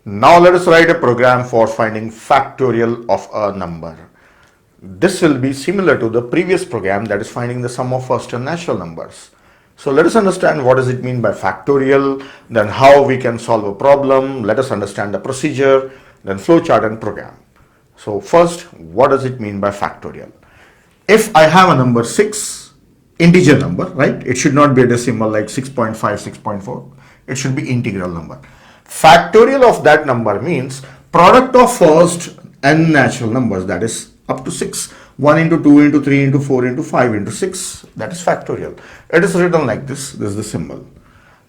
Now let us write a program for finding factorial of a number. This will be similar to the previous program, that is finding the sum of first and natural numbers. So let us understand what does it mean by factorial, then how we can solve a problem. Let us understand the procedure, then flowchart and program. So first, what does it mean by factorial? If I have a number 6, integer number, right? It should not be a decimal like 6.5, 6.4. It should be integral number. Factorial of that number means product of first n natural numbers, that is up to 6. 1 into 2 into 3 into 4 into 5 into 6, that is factorial. It is written like this. This is the symbol.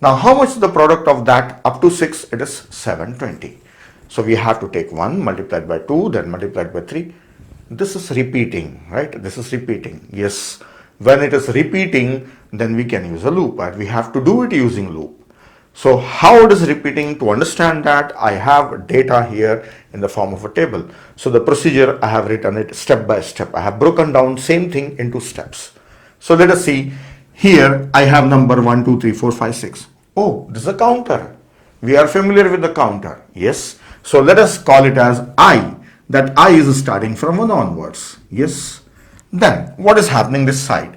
Now how much is the product of that up to 6? It is 720. So we have to take 1 multiplied by 2, then multiplied by 3. This is repeating, right? This is repeating. Yes, when it is repeating, then we can use a loop, and we have to do it using loop. So how it is repeating? To understand that, I have data here in the form of a table. So the procedure, I have written it step by step. I have broken down same thing into steps. So let us see. Here I have number 1, 2, 3, 4, 5, 6. Oh, this is a counter. We are familiar with the counter. Yes. So let us call it as I. That I is starting from 1 onwards. Yes. Then what is happening this side?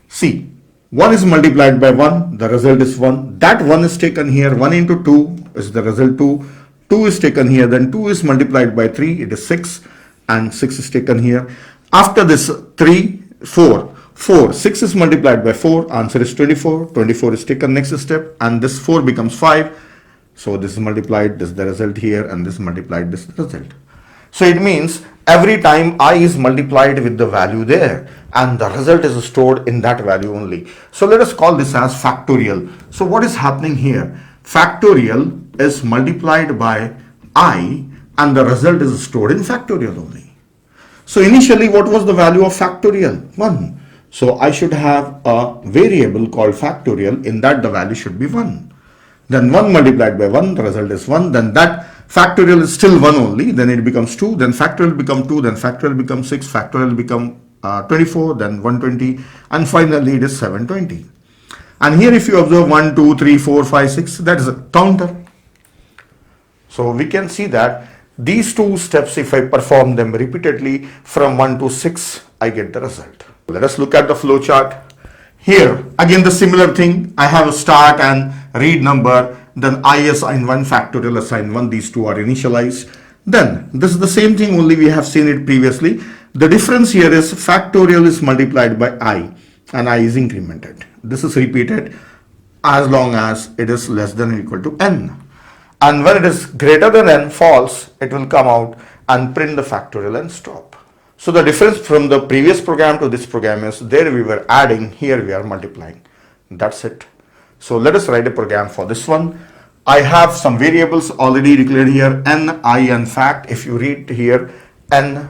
See, 1 is multiplied by 1, the result is 1. That 1 is taken here, 1 into 2 is the result 2. 2 is taken here, then 2 is multiplied by 3, it is 6, and 6 is taken here. After this 3, 4. 4, 6 is multiplied by 4, answer is 24. 24 is taken next step, and this 4 becomes 5. So this is multiplied, this is the result here, and this multiplied, this is the result. So it means every time I is multiplied with the value there, and the result is stored in that value only. So let us call this as factorial. So what is happening here? Factorial is multiplied by I, and the result is stored in factorial only. So initially what was the value of factorial? 1. So I should have a variable called factorial, in that the value should be 1. Then 1 multiplied by 1, the result is 1. Then that factorial is still 1 only, then it becomes 2, then factorial become 2, then factorial become 6, factorial become 24, then 120, and finally it is 720. And here if you observe 1, 2, 3, 4, 5, 6, that is a counter. So we can see that these two steps, if I perform them repeatedly from 1 to 6, I get the result. Let us look at the flow chart. Here again the similar thing. I have a start and read number, then I assign 1, factorial assign 1, these two are initialized. Then this is the same thing, only we have seen it previously. The difference here is factorial is multiplied by I, and I is incremented. This is repeated as long as it is less than or equal to n. And when it is greater than n, false, it will come out and print the factorial and stop. So the difference from the previous program to this program is, there we were adding, here we are multiplying. That's it. So let us write a program for this one. I have some variables already declared here, n, I, and fact. If you read here, n,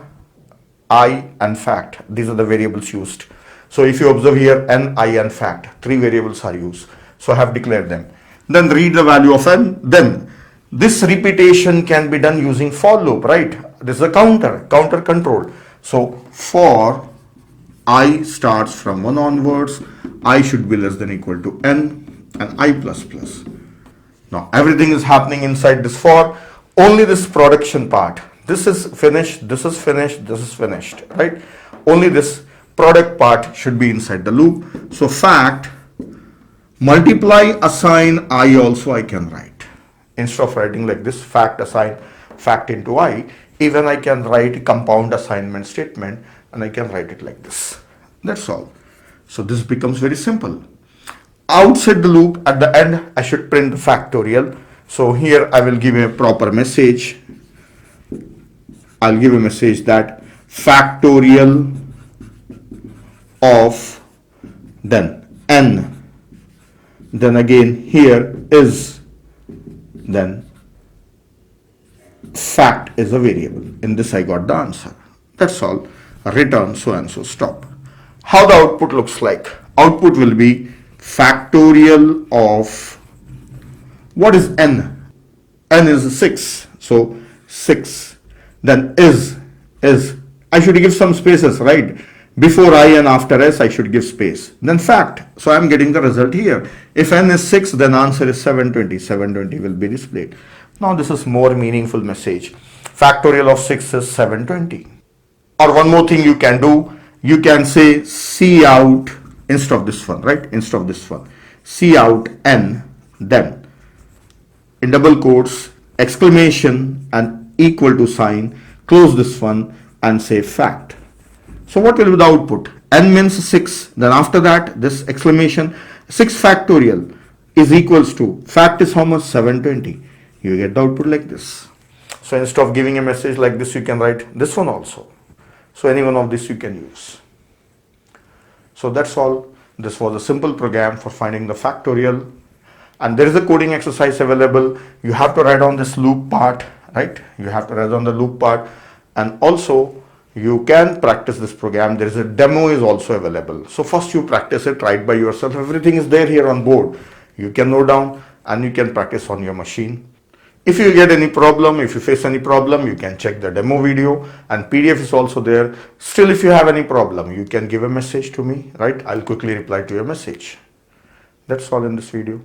I, and fact, these are the variables used. So if you observe here, n, I, and fact, 3 variables are used. So I have declared them. Then read the value of n. Then this repetition can be done using for loop, right? This is a counter control. So for I starts from 1 onwards, I should be less than or equal to n, and I plus plus. Now everything is happening inside this for, only this production part. This is finished, this is finished, this is finished, right? Only this product part should be inside the loop. So fact, multiply, assign, I also I can write. Instead of writing like this, fact assign fact into I, even I can write compound assignment statement, and I can write it like this. That's all. So this becomes very simple. Outside the loop, at the end, I should print the factorial. So here I will give a proper message. I'll give a message that factorial of then n. Then again here is, then fact is a variable. In this I got the answer. That's all. Return so and so, stop. How the output looks like? Output will be factorial of, what is n? N is 6. So 6. Then is, I should give some spaces, right? Before I and after s, I should give space. Then fact. So I am getting the result here. If n is 6, then answer is 720. 720 will be displayed. Now this is more meaningful message. Factorial of 6 is 720. Or one more thing you can do, you can say C out instead of this one, right? Instead of this one. C out N, then in double quotes, exclamation and equal to sign, close this one and say fact. So what will be the output? N means 6, then after that this exclamation 6 factorial is equals to, fact is how much? 720. You get the output like this. So instead of giving a message like this, you can write this one also. So any one of this you can use. So that's all. This was a simple program for finding the factorial. And there is a coding exercise available. You have to write on this loop part, right? You have to write on the loop part. And also you can practice this program. There is a demo is also available. So first you practice it, write by yourself. Everything is there here on board. You can note down and you can practice on your machine. If you get any problem, if you face any problem, you can check the demo video and PDF is also there. Still, if you have any problem, you can give a message to me, right? I'll quickly reply to your message. That's all in this video.